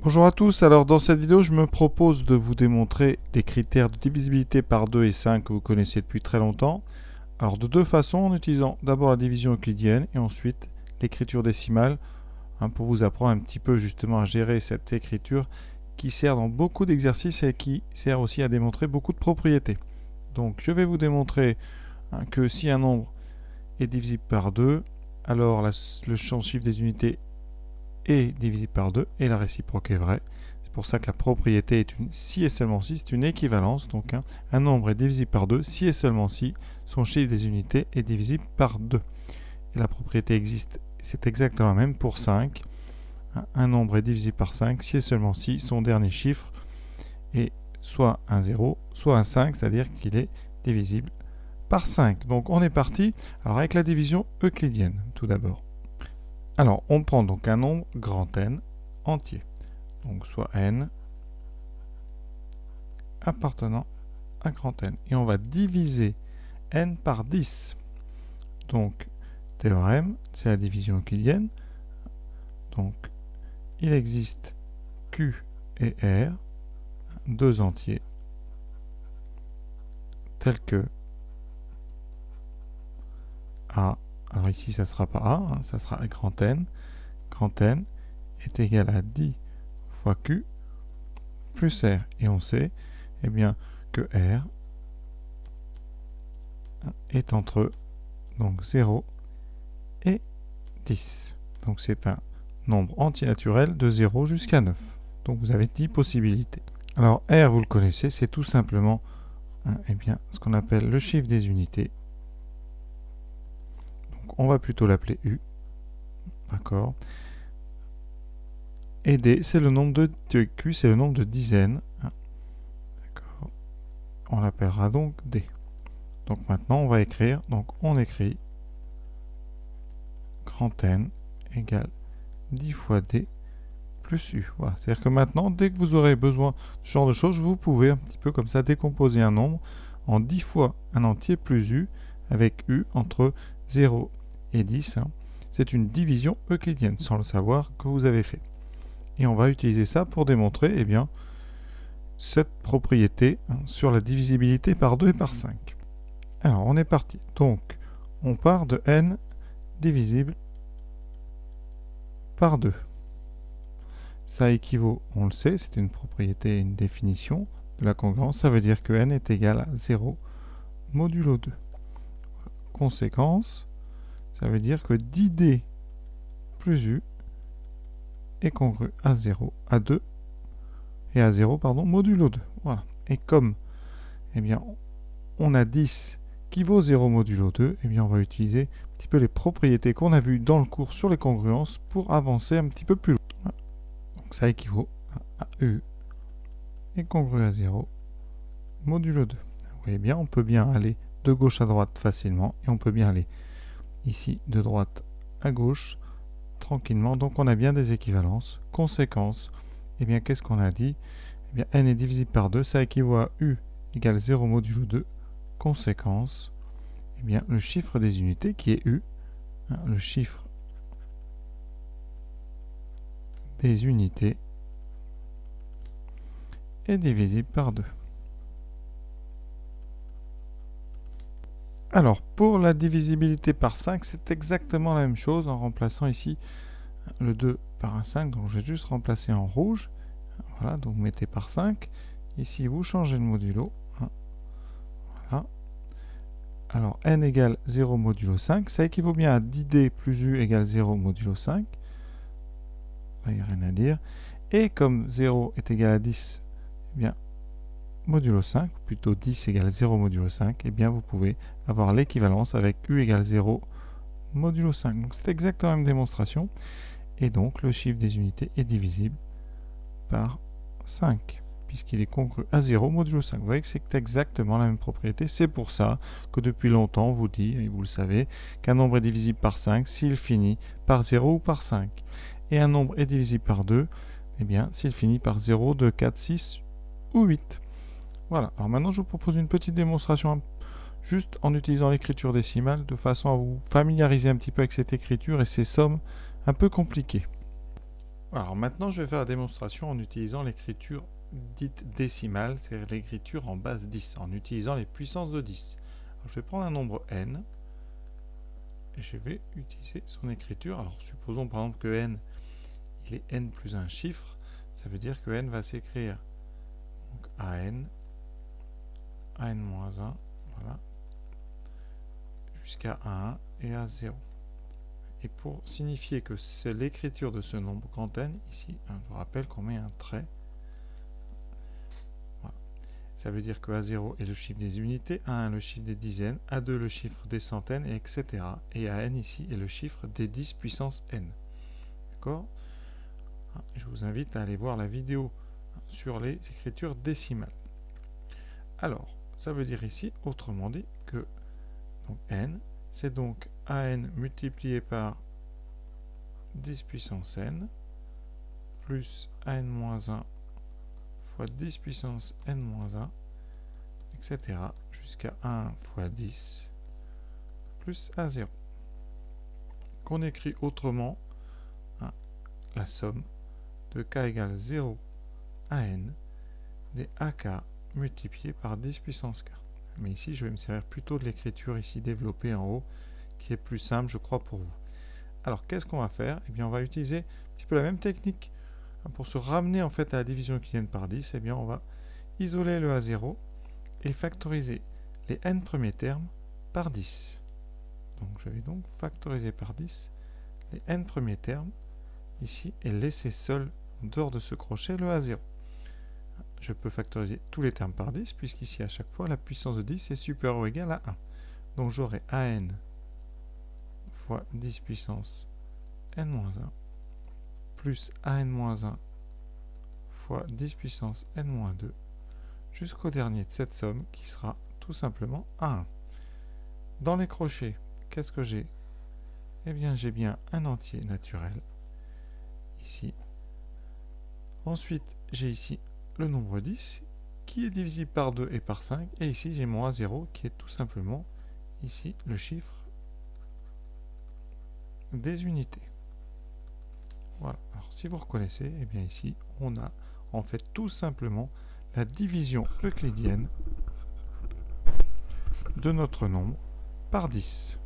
Bonjour à tous, alors dans cette vidéo je me propose de vous démontrer des critères de divisibilité par 2 et 5 que vous connaissez depuis très longtemps. Alors de deux façons, en utilisant d'abord la division euclidienne et ensuite l'écriture décimale, pour vous apprendre un petit peu justement à gérer cette écriture qui sert dans beaucoup d'exercices et qui sert aussi à démontrer beaucoup de propriétés. Donc je vais vous démontrer que si un nombre est divisible par 2, alors le champ chiffre des unités est divisible par 2 et la réciproque est vraie. C'est pour ça que la propriété est une si et seulement si, c'est une équivalence. Donc un nombre est divisible par 2 si et seulement si son chiffre des unités est divisible par 2. Et la propriété existe, c'est exactement la même pour 5. Un nombre est divisible par 5 si et seulement si son dernier chiffre est soit un 0, soit un 5, c'est-à-dire qu'il est divisible par 5. Donc on est parti. Alors avec la division euclidienne, tout d'abord. Alors, on prend donc un nombre grand N entier, donc soit N appartenant à grand N. Et on va diviser N par 10. Donc, théorème, c'est la division euclidienne. Donc, il existe Q et R, deux entiers, tels que A. Alors ici, ça ne sera pas A, ça sera grand N. Grand N est égal à 10 fois Q plus R. Et on sait bien, que R est entre donc 0 et 10. Donc c'est un nombre entier naturel de 0 jusqu'à 9. Donc vous avez 10 possibilités. Alors R, vous le connaissez, c'est tout simplement ce qu'on appelle le chiffre des unités. Donc on va plutôt l'appeler U. D'accord. Et D, c'est le nombre de Q, c'est le nombre de dizaines. D'accord. On l'appellera donc D. Donc maintenant on va écrire, donc on écrit grand N égale 10 fois D plus U. Voilà. C'est-à-dire que maintenant, dès que vous aurez besoin de ce genre de choses, vous pouvez un petit peu comme ça décomposer un nombre en 10 fois un entier plus U avec U entre 0 et 10. C'est une division euclidienne, sans le savoir, que vous avez fait. Et on va utiliser ça pour démontrer cette propriété sur la divisibilité par 2 et par 5. Alors, on est parti. Donc, on part de n divisible par 2. Ça équivaut, on le sait, c'est une propriété, une définition de la congruence. Ça veut dire que n est égal à 0 modulo 2. Conséquence, ça veut dire que 10d plus u est congru à 0, à 2, et à 0, pardon, modulo 2. Voilà. Et comme, on a 10 qui vaut 0 modulo 2, on va utiliser un petit peu les propriétés qu'on a vues dans le cours sur les congruences pour avancer un petit peu plus loin. Voilà. Donc ça équivaut à u est congru à 0 modulo 2. Vous voyez bien, on peut bien aller de gauche à droite facilement, et on peut bien aller ici de droite à gauche tranquillement. Donc on a bien des équivalences. Conséquence, qu'est-ce qu'on a dit? N est divisible par 2, ça équivaut à U égale 0 modulo 2. Conséquence, le chiffre des unités qui est U, le chiffre des unités est divisible par 2. Alors, pour la divisibilité par 5, c'est exactement la même chose en remplaçant ici le 2 par un 5. Donc, je vais juste remplacer en rouge. Voilà, donc vous mettez par 5. Ici, vous changez le modulo. Voilà. Alors, n égale 0 modulo 5. Ça équivaut bien à 10d plus u égale 0 modulo 5. Là, il n'y a rien à dire. Et comme 0 est égal à 10, modulo 5, plutôt 10 égale 0 modulo 5, vous pouvez avoir l'équivalence avec u égale 0 modulo 5. Donc c'est exactement la même démonstration. Et donc le chiffre des unités est divisible par 5, puisqu'il est congru à 0 modulo 5. Vous voyez que c'est exactement la même propriété. C'est pour ça que depuis longtemps on vous dit, et vous le savez, qu'un nombre est divisible par 5 s'il finit par 0 ou par 5. Et un nombre est divisible par 2, s'il finit par 0, 2, 4, 6 ou 8. Voilà, alors maintenant je vous propose une petite démonstration juste en utilisant l'écriture décimale de façon à vous familiariser un petit peu avec cette écriture et ces sommes un peu compliquées. Alors maintenant, je vais faire la démonstration en utilisant l'écriture dite décimale, c'est-à-dire l'écriture en base 10, en utilisant les puissances de 10. Alors, je vais prendre un nombre n, et je vais utiliser son écriture. Alors supposons par exemple que n, il est n plus un chiffre, ça veut dire que n va s'écrire an, an-1, voilà, jusqu'à A1 et A0. Et pour signifier que c'est l'écriture de ce nombre grand N, ici, je vous rappelle qu'on met un trait. Voilà. Ça veut dire que A0 est le chiffre des unités, A1 le chiffre des dizaines, A2 le chiffre des centaines, et etc. Et AN ici est le chiffre des 10 puissance N. D'accord? Je vous invite à aller voir la vidéo sur les écritures décimales. Alors, ça veut dire ici, autrement dit, que donc N, c'est donc AN multiplié par 10 puissance n plus an-1 fois 10 puissance n-1, etc. jusqu'à 1 fois 10 plus A0. Qu'on écrit autrement la somme de k égale 0 à n des AK multipliés par 10 puissance k. Mais ici, je vais me servir plutôt de l'écriture ici développée en haut, qui est plus simple, je crois, pour vous. Alors, qu'est-ce qu'on va faire? Eh bien, on va utiliser un petit peu la même technique. Pour se ramener en fait à la division euclidienne par 10, eh bien, on va isoler le A0 et factoriser les n premiers termes par 10. Donc, je vais donc factoriser par 10 les n premiers termes ici et laisser seul en dehors de ce crochet le A0. Je peux factoriser tous les termes par 10 puisqu'ici à chaque fois la puissance de 10 est supérieure ou égale à 1. Donc j'aurai an fois 10 puissance n-1 plus an-1 fois 10 puissance n-2 jusqu'au dernier de cette somme qui sera tout simplement 1. Dans les crochets, qu'est-ce que j'ai? Eh bien j'ai bien un entier naturel ici. Ensuite j'ai ici le nombre 10 qui est divisible par 2 et par 5, et ici j'ai mon A0 qui est tout simplement ici le chiffre des unités. Voilà, alors si vous reconnaissez, eh bien ici on a en fait tout simplement la division euclidienne de notre nombre par 10.